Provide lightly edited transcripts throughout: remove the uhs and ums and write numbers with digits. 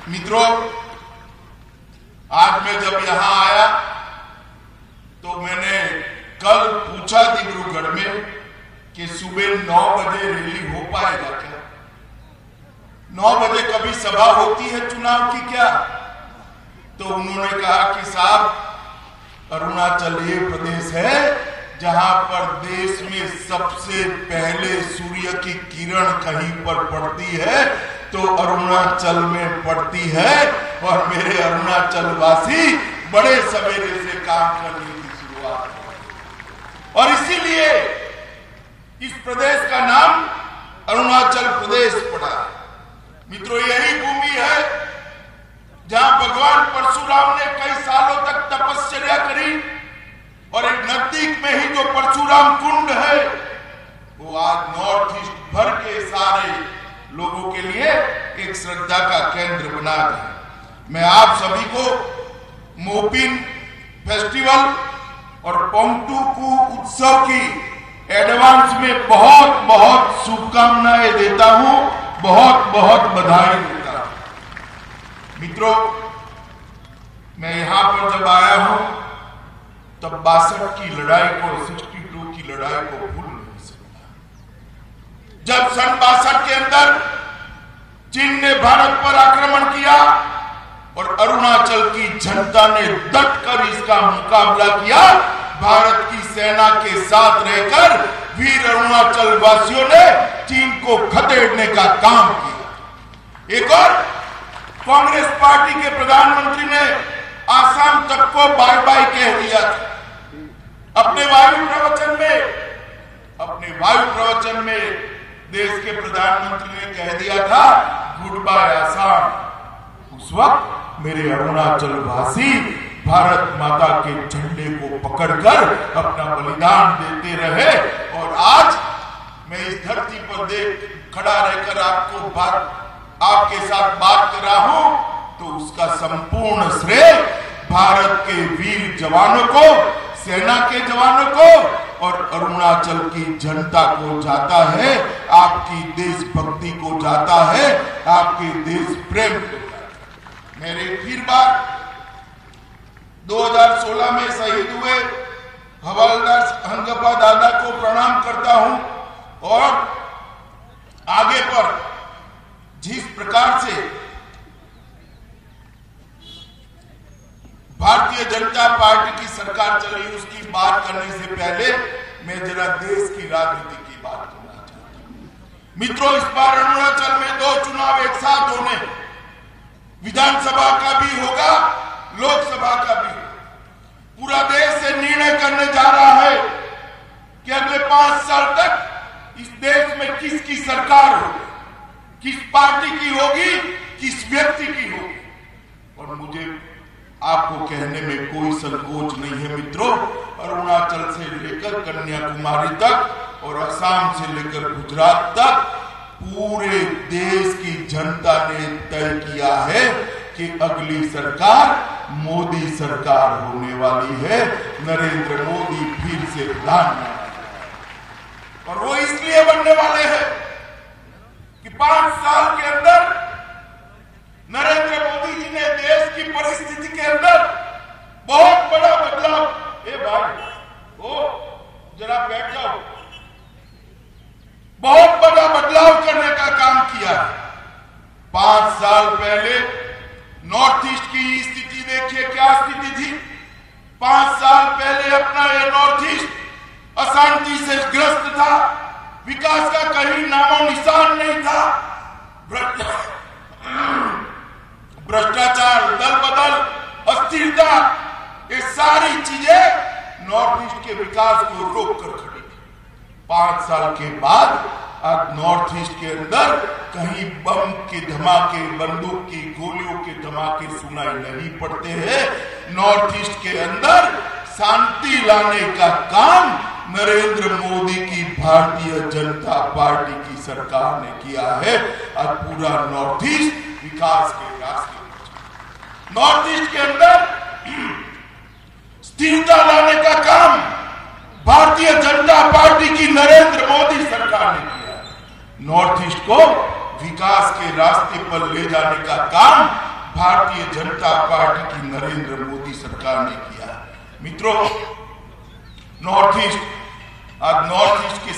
मित्रों, आज मैं जब यहां आया तो मैंने कल पूछा डिब्रूगढ़ में कि सुबह 9 बजे रैली हो पाएगा क्या? 9 बजे कभी सभा होती है चुनाव की क्या? तो उन्होंने कहा कि साहब, अरुणाचल ये प्रदेश है जहां पर देश में सबसे पहले सूर्य की किरण कहीं पर पड़ती है तो अरुणाचल में पड़ती है, और मेरे अरुणाचल वासी बड़े सवेरे से काम करने की शुरुआत है। और इसीलिए इस प्रदेश का नाम अरुणाचल प्रदेश पड़ा है। मित्रों, यही भूमि है जहां भगवान परशुराम ने कई सालों तक तपस्या करी, और एक नजदीक में ही जो परशुराम कुंड है वो आज नॉर्थ ईस्ट भर के सारे लोगों के लिए एक श्रद्धा का केंद्र बना है। मैं आप सभी को मोपिन फेस्टिवल और पोंगटुकू उत्सव की एडवांस में बहुत बहुत शुभकामनाएं देता हूं, बहुत बहुत बधाई देता हूं। मित्रों, मैं यहां पर जब आया हूं तब 62 की लड़ाई को, 62 की लड़ाई को भूल नहीं सकता। जब सन 62 के अंदर चीन ने भारत पर आक्रमण किया और अरुणाचल की जनता ने डटकर इसका मुकाबला किया, भारत की सेना के साथ रहकर वीर अरुणाचल वासियों ने चीन को खदेड़ने का काम किया। एक और कांग्रेस पार्टी के प्रधानमंत्री ने आसाम तक को बाय बाय कह दिया था। अपने वायु प्रवचन में देश के प्रधानमंत्री ने कह दिया था गुड बाय आसाम। उस वक्त मेरे अरुणाचल वासी भारत माता के झंडे को पकड़कर अपना बलिदान देते रहे, और आज मैं इस धरती पर खड़ा रहकर आपके साथ बात कर रहा हूं तो उसका संपूर्ण श्रेय भारत के वीर जवानों को, सेना के जवानों को और अरुणाचल की जनता को जाता है, आपकी देशभक्ति को जाता है, आपके देश प्रेम को जाता है। मेरे फिर बार 2016 में शहीद हुए हवलदार हंगप्पा दादा को प्रणाम करता हूं, और आगे पर जिस प्रकार से भारतीय जनता पार्टी की सरकार चली उसकी बात करने से पहले मैं जरा देश की राजनीति की बात करना चाहता हूं। मित्रों, इस बार अरुणाचल में 2 चुनाव एक साथ होने, विधानसभा का भी होगा, लोकसभा का भी होगा। पूरा देश से निर्णय करने जा रहा है कि अगले 5 साल तक इस देश में किसकी सरकार होगी, किस पार्टी की होगी, किस व्यक्ति की होगी। और मुझे आपको कहने में कोई संकोच नहीं है मित्रों, अरुणाचल से लेकर कन्याकुमारी तक और असम से लेकर गुजरात तक पूरे देश की जनता ने तय किया है कि अगली सरकार मोदी सरकार होने वाली है। नरेंद्र मोदी फिर से प्रधानमंत्री, और वो इसलिए बनने वाले हैं कि 5 साल के अंदर नरेंद्र मोदी जी ने देश की परिस्थिति के अंदर बहुत बड़ा बदलाव, जरा बैठ जाओ, बहुत बड़ा बदलाव करने का काम किया है। 5 साल पहले नॉर्थ ईस्ट की स्थिति देखिए, क्या स्थिति थी। 5 साल पहले अपना ये नॉर्थ ईस्ट अशांति से ग्रस्त था, विकास का कहीं नामो निशान नहीं था, भ्रष्टाचार, दल बदल, अस्थिरता, ये सारी चीजें नॉर्थ ईस्ट के विकास को रोक कर खड़ी थी। 5 साल के बाद आज नॉर्थ ईस्ट के अंदर कहीं बम के धमाके, बंदूक की गोलियों के धमाके सुनाई नहीं पड़ते हैं। नॉर्थ ईस्ट के अंदर शांति लाने का काम नरेंद्र मोदी की भारतीय जनता पार्टी की सरकार ने किया है। आज पूरा नॉर्थ ईस्ट विकास के रास्ते, नॉर्थ ईस्ट के अंदर स्थिरता लाने का काम भारतीय जनता पार्टी की नरेंद्र मोदी सरकार ने किया। नॉर्थ ईस्ट को विकास के रास्ते पर ले जाने का काम भारतीय जनता पार्टी की नरेंद्र मोदी सरकार ने किया। मित्रों, नॉर्थ ईस्ट के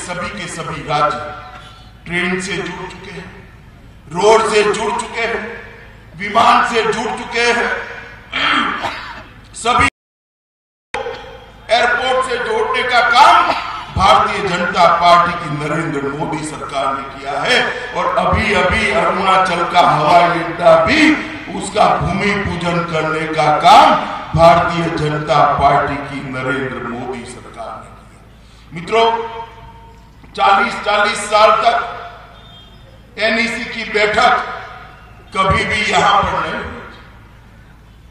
सभी राज्य ट्रेन से जुड़ चुके हैं, रोड से जुड़ चुके हैं, विमान से जुड़ चुके हैं, सभी एयरपोर्ट से जोड़ने का काम भारतीय जनता पार्टी की नरेंद्र मोदी सरकार ने किया है। और अभी अभी अरुणाचल का हवाई अड्डा भी उसका भूमि पूजन करने का काम भारतीय जनता पार्टी की नरेंद्र मोदी सरकार ने किया। मित्रों, 40 साल तक एनईसी की बैठक कभी भी यहां पर नहीं हुई।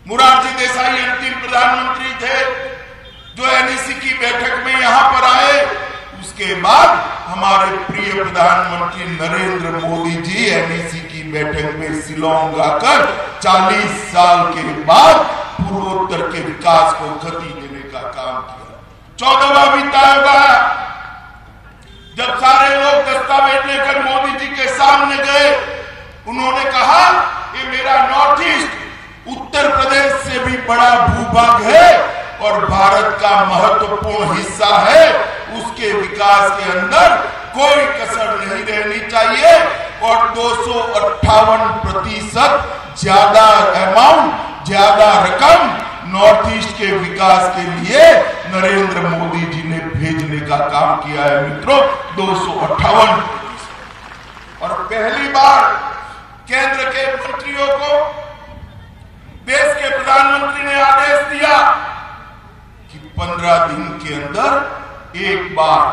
मोरारजी देसाई अंतिम प्रधानमंत्री थे जो एनईसी की बैठक में यहां पर आए। उसके बाद हमारे प्रिय प्रधानमंत्री नरेंद्र मोदी जी एनईसी की बैठक में शिलोंग आकर 40 साल के बाद पूर्वोत्तर के विकास को गति देने का काम किया। 14वां वित्त आयोग आया, जब सारे लोग दस्तावेज लेकर मोदी जी के सामने गए, उन्होंने कहा कि मेरा नॉर्थ ईस्ट उत्तर प्रदेश से भी बड़ा भूभाग है और भारत का महत्वपूर्ण हिस्सा है, उसके विकास के अंदर कोई कसर नहीं रहनी चाहिए और 258% ज्यादा रकम नॉर्थ ईस्ट के विकास के लिए नरेंद्र मोदी जी ने भेजने का काम किया है। मित्रों, 258%। और पहली बार केंद्र के मंत्रियों को देश के प्रधानमंत्री ने आदेश दिया कि 15 दिन के अंदर एक बार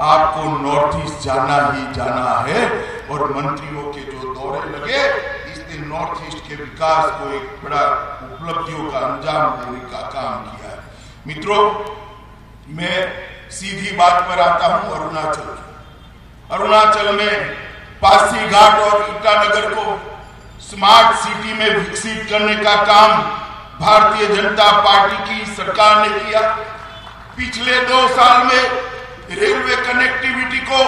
आपको नॉर्थ ईस्ट जाना ही जाना है। और मंत्रियों के जो दौरे लगे, इसने नॉर्थ ईस्ट के विकास को एक बड़ा उपलब्धियों का अंजाम देने का काम किया है। मित्रों, मैं सीधी बात पर आता हूं अरुणाचल में पासीघाट और ईटानगर को स्मार्ट सिटी में विकसित करने का काम भारतीय जनता पार्टी की सरकार ने किया। पिछले 2 साल में रेलवे कनेक्टिविटी को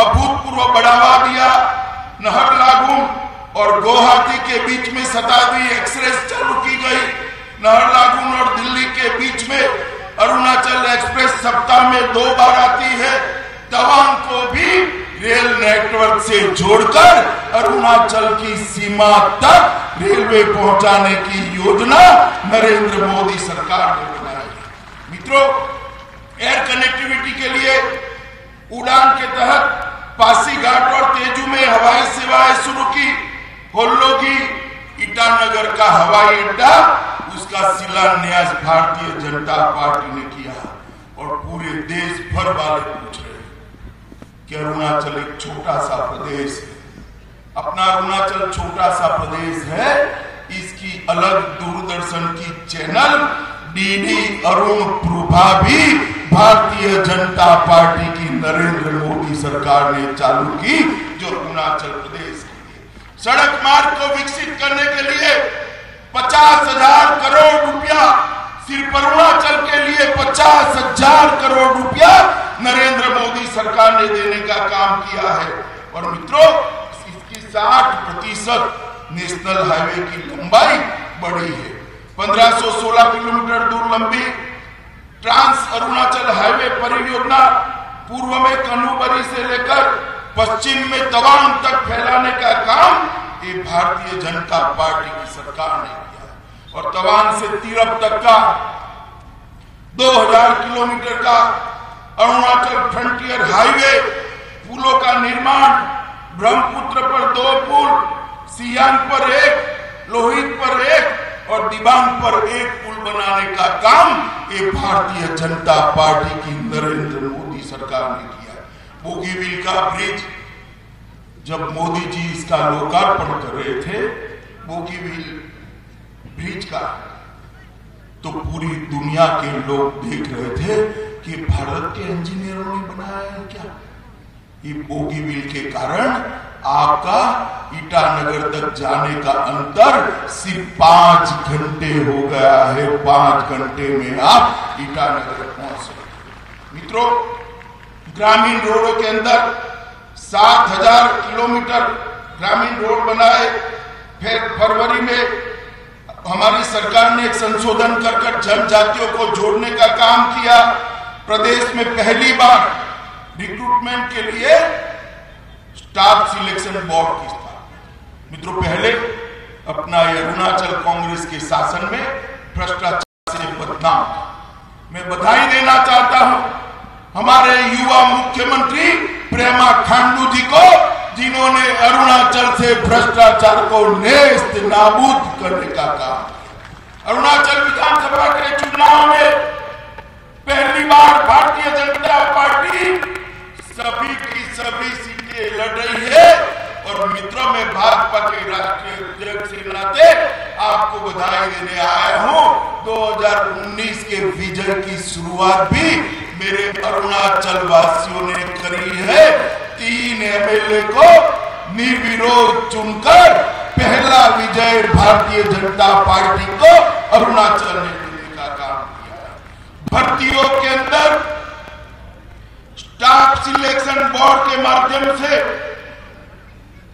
अभूतपूर्व बढ़ावा दिया। नाहरलागुन और गुवाहाटी के बीच में शताब्दी एक्सप्रेस चालू की गई। नाहरलागुन और दिल्ली के बीच में अरुणाचल एक्सप्रेस सप्ताह में 2 बार आती है। तवांग को भी रेल नेटवर्क से जोड़कर अरुणाचल की सीमा तक रेलवे पहुंचाने की योजना नरेंद्र मोदी सरकार ने बनाई। मित्रों, एयर कनेक्टिविटी के लिए उड़ान के तहत पासीघाट और तेजू में हवाई सेवाएं शुरू की। होल्लोगी ईटानगर का हवाई अड्डा, उसका शिलान्यास भारतीय जनता पार्टी ने किया। और पूरे देश भर वाले पूछ रहे कि अरुणाचल एक छोटा सा प्रदेश है, अपना अरुणाचल छोटा सा प्रदेश है, इसकी अलग दूरदर्शन की चैनल डीडी अरुण प्रभा भी भारतीय जनता पार्टी की नरेंद्र मोदी सरकार ने चालू की, जो अरुणाचल प्रदेश के लिए सड़क मार्ग को विकसित करने के लिए 50,000 करोड़ रुपया, सिर्फ अरुणाचल के लिए 50,000 करोड़ रुपया नरेंद्र मोदी सरकार ने देने का काम किया है। और मित्रों, इसकी 60% नेशनल हाईवे की लंबाई बढ़ी है। 1516 किलोमीटर दूर लंबी ट्रांस अरुणाचल हाईवे परियोजना पूर्व में कनुबरी से लेकर पश्चिम में तवांग तक फैलाने का काम ये भारतीय जनता पार्टी की सरकार ने किया। और तवांग से तिरप तक का 2000 किलोमीटर का अरुणाचल फ्रंटियर हाईवे, पुलों का निर्माण, ब्रह्मपुत्र पर 2 पुल, सियांग पर 1, लोहित पर 1 और दिबांग पर 1 पुल बनाने का काम ये भारतीय जनता पार्टी की नरेंद्र मोदी सरकार ने किया। बोगीबील का ब्रिज, जब मोदी जी इसका लोकार्पण कर रहे थे बोगीबील ब्रिज का, तो पूरी दुनिया के लोग देख रहे थे कि भारत के इंजीनियरों ने बनाया है क्या। ये बोगीबील के कारण आपका ईटानगर तक जाने का अंतर सिर्फ 5 घंटे हो गया है। 5 घंटे में आप ईटानगर पहुंच सकते। मित्रों, ग्रामीण रोडों के अंदर 7,000 किलोमीटर ग्रामीण रोड बनाए। फिर फरवरी में हमारी सरकार ने एक संशोधन कर जनजातियों को जोड़ने का काम किया। प्रदेश में पहली बार रिक्रूटमेंट के लिए स्टाफ सिलेक्शन बोर्ड की स्थापना। मित्रों, पहले अपना अरुणाचल कांग्रेस के शासन में भ्रष्टाचार से बदनाम। मैं बधाई देना चाहता हूं हमारे युवा मुख्यमंत्री प्रेमा खांडू जी को, जिन्होंने अरुणाचल से भ्रष्टाचार को नेस्त नाबूद करने का काम किया। अरुणाचल विधानसभा के चुनाव में पहली बार भारतीय जनता पार्टी सभी की सभी सीटें लड़ रही है। और मित्रों, मैं भाजपा के राष्ट्रीय अध्यक्ष के नाते आपको बधाई देने आया हूं। 2019 के विजय की शुरुआत भी मेरे अरुणाचल वासियों ने करी है। 3 एमएलए को निर्विरोध चुनकर पहला विजय भारतीय जनता पार्टी को अरुणाचल ने देने का काम किया। भर्तियों के अंदर स्टाफ सिलेक्शन बोर्ड के माध्यम से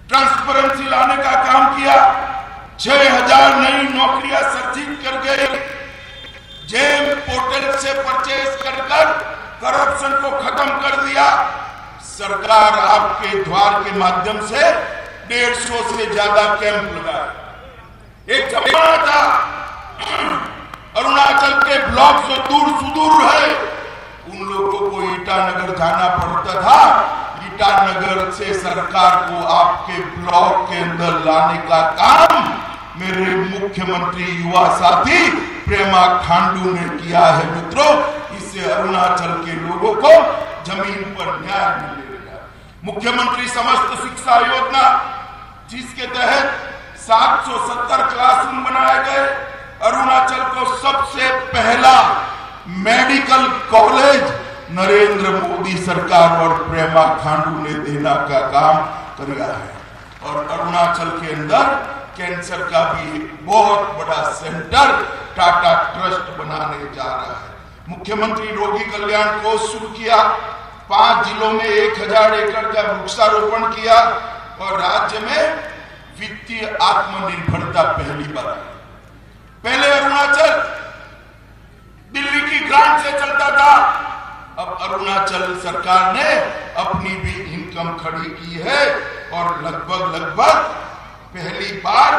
ट्रांसपेरेंसी लाने का काम किया। 6000 नई नौकरियां सृजित कर गए। जेम पोर्टल से परचेज कर करप्शन को खत्म कर दिया। सरकार आपके द्वार के माध्यम से 150 से ज्यादा कैंप लगाए। एक जमाना था अरुणाचल के ब्लॉक जो दूर सुदूर है, उन लोगों को ईटानगर जाना पड़ता था। ईटानगर से सरकार को आपके ब्लॉक के अंदर लाने का काम मेरे मुख्यमंत्री युवा साथी प्रेमा खांडू ने किया है। मित्रों, इससे अरुणाचल के लोगों को जमीन पर न्याय मिलेगा। मुख्यमंत्री समस्त शिक्षा योजना, जिसके तहत 770 क्लासरूम बनाए गए। अरुणाचल को सबसे पहला मेडिकल कॉलेज नरेंद्र मोदी सरकार और प्रेमा खांडू ने देना का काम किया है। और अरुणाचल के अंदर कैंसर का भी बहुत बड़ा सेंटर टाटा ट्रस्ट बनाने जा रहा है। मुख्यमंत्री रोगी कल्याण कोष शुरू किया। 5 जिलों में 1000 एकड़ का वृक्षारोपण किया। और राज्य में वित्तीय आत्मनिर्भरता पहली बार। पहले अरुणाचल दिल्ली की ग्रांट से चलता था। अब अरुणाचल सरकार ने अपनी भी इनकम खड़ी की है। और लगभग पहली बार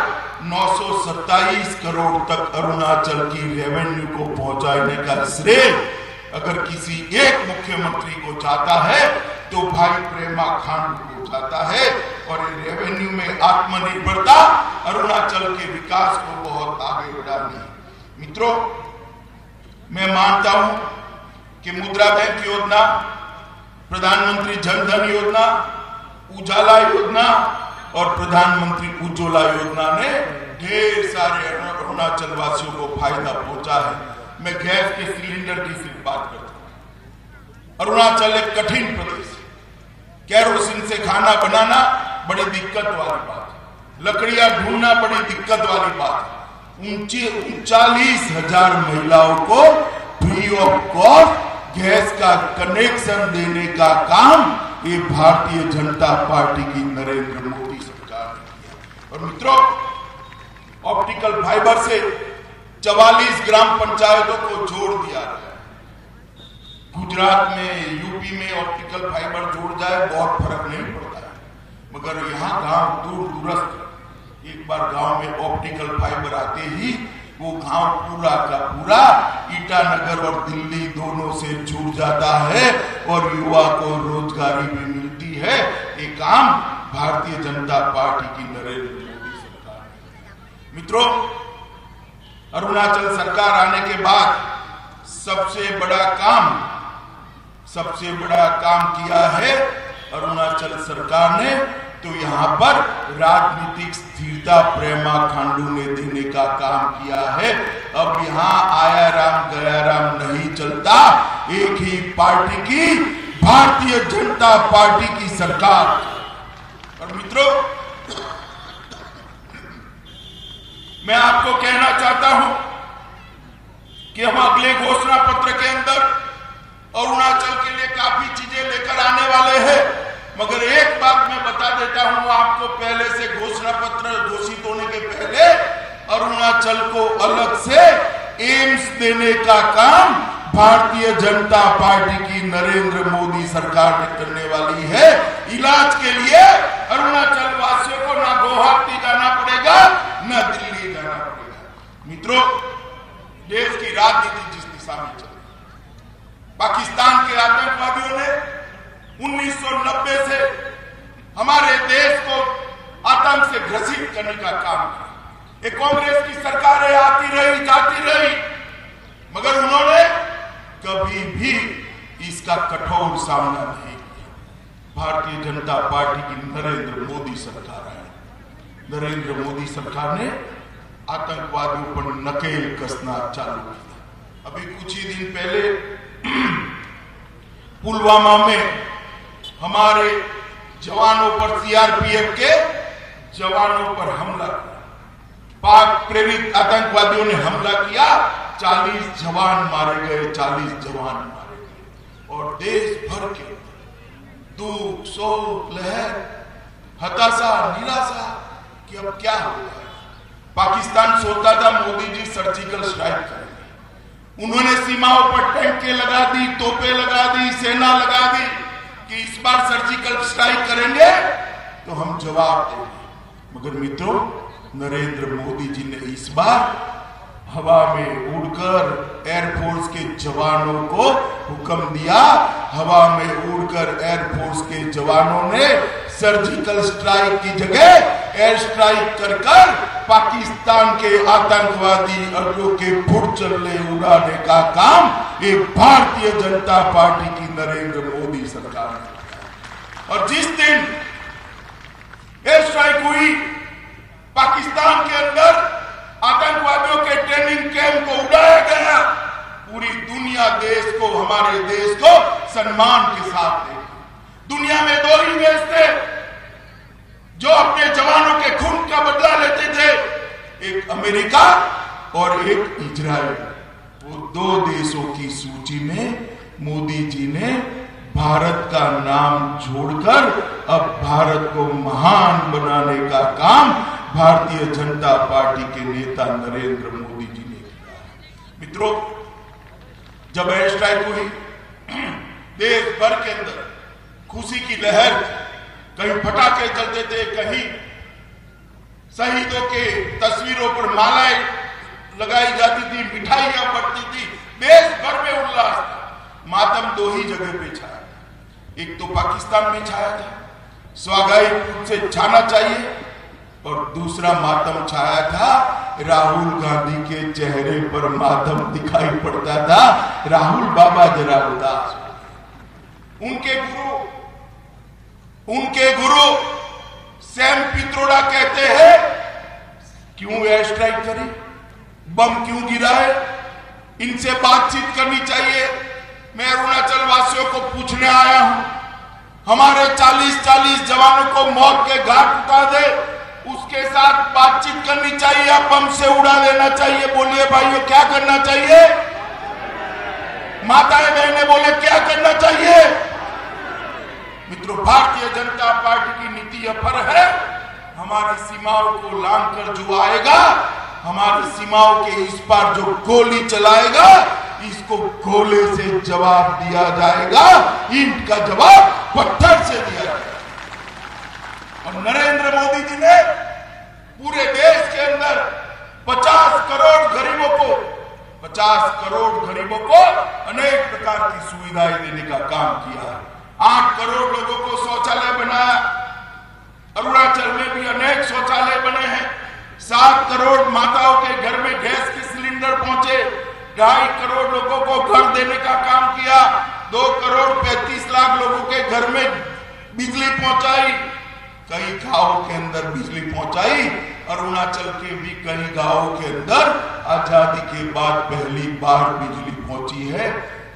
927 करोड़ तक अरुणाचल की रेवेन्यू को पहुंचाने का श्रेय अगर किसी एक मुख्यमंत्री को जाता है तो भाई प्रेमा खांडू को जाता है। और रेवेन्यू में आत्मनिर्भरता अरुणाचल के विकास को बहुत आगे बढ़ानी है। मित्रों, मैं मानता हूं कि मुद्रा बैंक योजना, प्रधानमंत्री जन धन योजना, उजाला योजना और प्रधानमंत्री उज्ज्वला योजना ने ढेर सारे अरुणाचल वासियों को फायदा पहुंचा है। मैं गैस के सिलेंडर की सिर्फ बात करता हूं। अरुणाचल एक कठिन प्रदेश है। केरोसिन से खाना बनाना बड़ी दिक्कत वाली बात है। लकड़ियां ढूंढना बड़ी दिक्कत वाली बात है। 39,000 महिलाओं को फ्री ऑफ कॉस्ट गैस का कनेक्शन देने का काम ये भारतीय जनता पार्टी की नरेंद्र मोदी सरकार ने किया। और मित्रों, ऑप्टिकल फाइबर से 44 ग्राम पंचायतों को जोड़ दिया गया। गुजरात में, यूपी में ऑप्टिकल फाइबर जोड़ जाए बहुत फर्क नहीं पड़ता है। मगर यहाँ गांव दूर दूरस्थ, एक बार गांव में ऑप्टिकल फाइबर आते ही वो गांव पूरा का पूरा ईटानगर और दिल्ली दोनों से जुड़ जाता है और युवा को रोजगारी भी मिलती है। ये काम भारतीय जनता पार्टी की नरेंद्र मोदी सरकार ने। मित्रों, अरुणाचल सरकार आने के बाद सबसे बड़ा काम किया है अरुणाचल सरकार ने, तो यहाँ पर राजनीतिक स्थिरता प्रेमा खांडू ने देने का काम किया है। अब यहाँ आया राम गया राम नहीं चलता। एक ही पार्टी की, भारतीय जनता पार्टी की सरकार। और मित्रों, मैं आपको कहना चाहता हूं कि हम अगले घोषणा पत्र के अंदर अरुणाचल के लिए काफी चीजें लेकर आने वाले हैं। मगर एक बात मैं बता देता हूं आपको, पहले से घोषणा पत्र घोषित होने के पहले अरुणाचल अरुणाचल को अलग से एम्स देने का काम भारतीय जनता पार्टी की नरेंद्र मोदी सरकार ने करने वाली है। इलाज के लिए अरुणाचल वासियों को ना गुवाहाटी जाना पड़ेगा, ना दिल्ली जाना पड़ेगा। मित्रों, देश की राजनीति जिस दिशा में चल रही है, पाकिस्तान के आतंकवादियों ने 1990 से हमारे देश को आतंक से ग्रसित करने का काम किया। एक कांग्रेस की सरकारें आती रही, जाती रही, मगर उन्होंने कभी भी इसका कठोर सामना नहीं किया। भारतीय जनता पार्टी की नरेंद्र मोदी सरकार है। नरेंद्र मोदी सरकार ने आतंकवादियों पर नकेल कसना चालू किया। अभी कुछ ही दिन पहले पुलवामा में हमारे जवानों पर, सीआरपीएफ के जवानों पर हमला किया। पाक प्रेरित आतंकवादियों ने हमला किया, 40 जवान मारे गए, 40 जवान मारे गए। और देश भर के दुख, शोक, लहर, हताशा, निराशा कि अब क्या होगा। पाकिस्तान सोचता था मोदी जी सर्जिकल स्ट्राइक करेंगे। उन्होंने सीमाओं पर टैंकें लगा दी, तोपें लगा दी, सेना लगा दी कि इस बार सर्जिकल स्ट्राइक करेंगे तो हम जवाब देंगे। मगर मित्रों, नरेंद्र मोदी जी ने इस बार हवा में उड़कर एयरफोर्स के जवानों को हुक्म दिया। हवा में उड़कर एयरफोर्स के जवानों ने सर्जिकल स्ट्राइक की जगह एयर स्ट्राइक कर पाकिस्तान के आतंकवादी अड्डों के फुटचल्ले उड़ाने का काम एक भारतीय जनता पार्टी की नरेंद्र मोदी सरकार ने। और जिस दिन एयर स्ट्राइक हुई, पाकिस्तान के अंदर आतंकवादियों के ट्रेनिंग कैंप को उड़ाया गया। पूरी दुनिया देश को, हमारे देश को सम्मान के साथ देखी। दुनिया में 2 ही देश थे जो अपने जवानों के खून का बदला लेते थे, एक अमेरिका और एक इजराइल। वो 2 देशों की सूची में मोदी जी ने भारत का नाम जोड़कर अब भारत को महान बनाने का काम भारतीय जनता पार्टी के नेता नरेंद्र मोदी जी ने किया है। मित्रों, जब एयर स्ट्राइक हुई, देश भर के अंदर खुशी की लहर, कहीं पटाखे चलते थे, कहीं शहीदों के तस्वीरों पर मालाएं लगाई जाती थी, मिठाइयां बढ़ती थी, देश भर में उल्लास था। मातम 2 ही जगह पे छाया था। एक तो पाकिस्तान में छाया था, स्वागाई से छाना चाहिए, और दूसरा मातम छाया था, राहुल गांधी के चेहरे पर मातम दिखाई पड़ता था। राहुल बाबा जरा उदास, उनके गुरु सैम पित्रोड़ा कहते हैं, क्यों एयर स्ट्राइक करी, बम क्यों गिरा है, इनसे बातचीत करनी चाहिए। मैं अरुणाचल वासियों को पूछने आया हूं, हमारे 40 जवानों को मौत के घाट उतार दे, उसके साथ बातचीत करनी चाहिए या बम से उड़ा देना चाहिए? बोलिए भाइयों, क्या करना चाहिए? माताएं बहनें बोले, क्या करना चाहिए? मित्रों, भारतीय जनता पार्टी की नीति अपर है, हमारी सीमाओं को लांघकर जो आएगा, हमारी सीमाओं के इस पार जो गोली चलाएगा, इसको गोले से जवाब दिया जाएगा, ईंट का जवाब पत्थर से दिया जाएगा। और नरेंद्र मोदी जी ने पूरे देश के अंदर 50 करोड़ गरीबों को अनेक प्रकार की सुविधाएं देने का काम किया है। 8 करोड़ लोगों को शौचालय बनाया। अरुणाचल में भी अनेक शौचालय बने हैं। 7 करोड़ माताओं के घर में गैस के सिलेंडर पहुंचे। 2.5 करोड़ लोगों को घर देने का काम किया। 2 करोड़ 35 लाख लोगों के घर में बिजली पहुंचाई। कई गांवों के अंदर बिजली पहुंचाई। अरुणाचल के भी कई गांवों के अंदर आजादी के बाद पहली बार बिजली पहुंची है।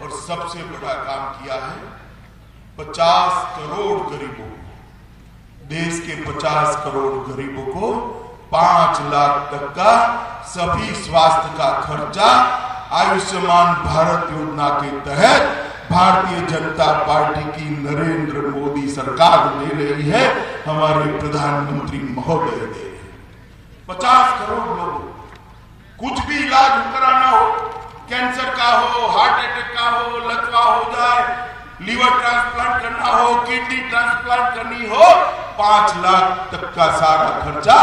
और सबसे बड़ा काम किया है, 50 करोड़ गरीबों को, देश के 50 करोड़ गरीबों को 5 लाख तक का सभी स्वास्थ्य का खर्चा आयुष्मान भारत योजना के तहत भारतीय जनता पार्टी की नरेंद्र मोदी सरकार दे रही है, हमारे प्रधानमंत्री महोदय दे रहे हैं। 50 करोड़ लोगों, इलाज कराना हो, कैंसर का हो, हार्ट अटैक का हो, लकवा हो जाए, लीवर ट्रांसप्लांट करना हो, किडनी ट्रांसप्लांट करनी हो, 5 लाख तक का सारा खर्चा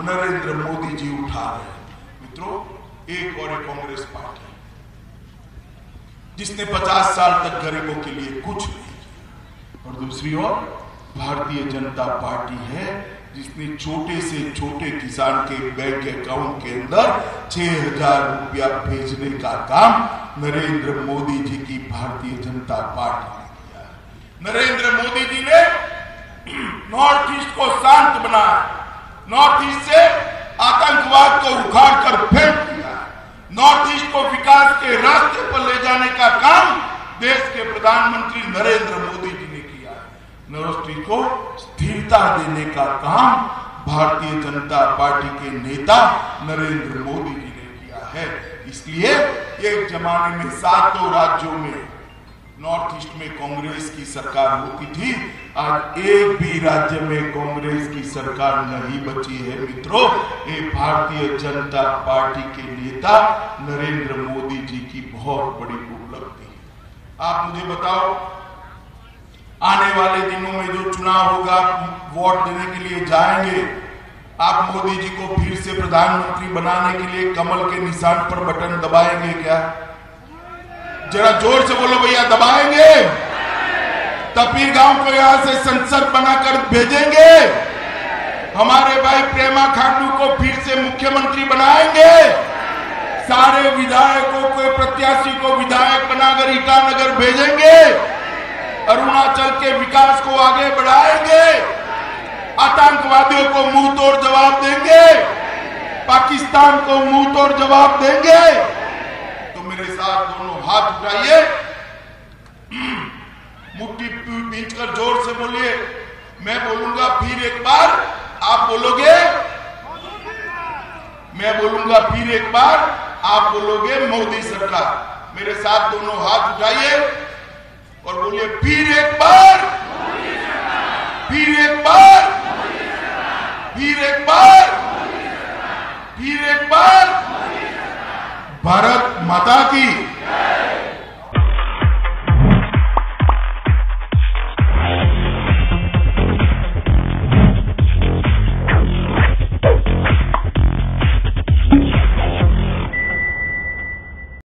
नरेंद्र मोदी जी उठा रहे हैं। मित्रों, एक और कांग्रेस पार्टी जिसने 50 साल तक गरीबों के लिए कुछ नहीं किया, और दूसरी ओर भारतीय जनता पार्टी है जिसने छोटे से छोटे किसान के बैंक अकाउंट के अंदर 6,000 रुपया भेजने का काम नरेंद्र मोदी जी की भारतीय जनता पार्टी ने किया है। नरेंद्र मोदी जी ने नॉर्थ ईस्ट को शांत बनाया, नॉर्थ ईस्ट से आतंकवाद को उखाड़ कर फेंक दिया, नॉर्थ ईस्ट को विकास के रास्ते पर ले जाने का काम देश के प्रधानमंत्री नरेंद्र मोदी जी ने किया है। नॉर्थ ईस्ट को स्थिरता देने का काम भारतीय जनता पार्टी के नेता नरेंद्र मोदी जी ने किया है। इसलिए एक जमाने में 7 राज्यों में नॉर्थ ईस्ट में कांग्रेस की सरकार होती थी, आज एक भी राज्य में कांग्रेस की सरकार नहीं बची है। मित्रों, ये भारतीय जनता पार्टी के नेता नरेंद्र मोदी जी की बहुत बड़ी उपलब्धि है। आप मुझे बताओ, आने वाले दिनों में जो चुनाव होगा, वोट देने के लिए जाएंगे, आप मोदी जी को फिर से प्रधानमंत्री बनाने के लिए कमल के निशान पर बटन दबाएंगे क्या? जरा जोर से बोलो भैया, दबाएंगे? तपीर गांव को यहां से संसद बनाकर भेजेंगे, हमारे भाई प्रेमा खांडू को फिर से मुख्यमंत्री बनाएंगे, सारे विधायकों को, प्रत्याशी को विधायक बनाकर ईटानगर भेजेंगे, अरुणाचल के विकास को आगे बढ़ाएंगे, आतंकवादियों को मुंह तोड़ जवाब देंगे, पाकिस्तान को मुंह तोड़ जवाब देंगे। तो मेरे साथ दोनों हाथ उठाइए, मुट्ठी बींचकर जोर से बोलिए, मैं बोलूंगा फिर एक बार, आप बोलोगे, मैं बोलूंगा फिर एक बार, आप बोलोगे मोदी सरकार। मेरे साथ दोनों हाथ उठाइए और बोलिए, फिर एक बार, फिर एक बार, फिर एक बार, फिर एक बार। भारत माता की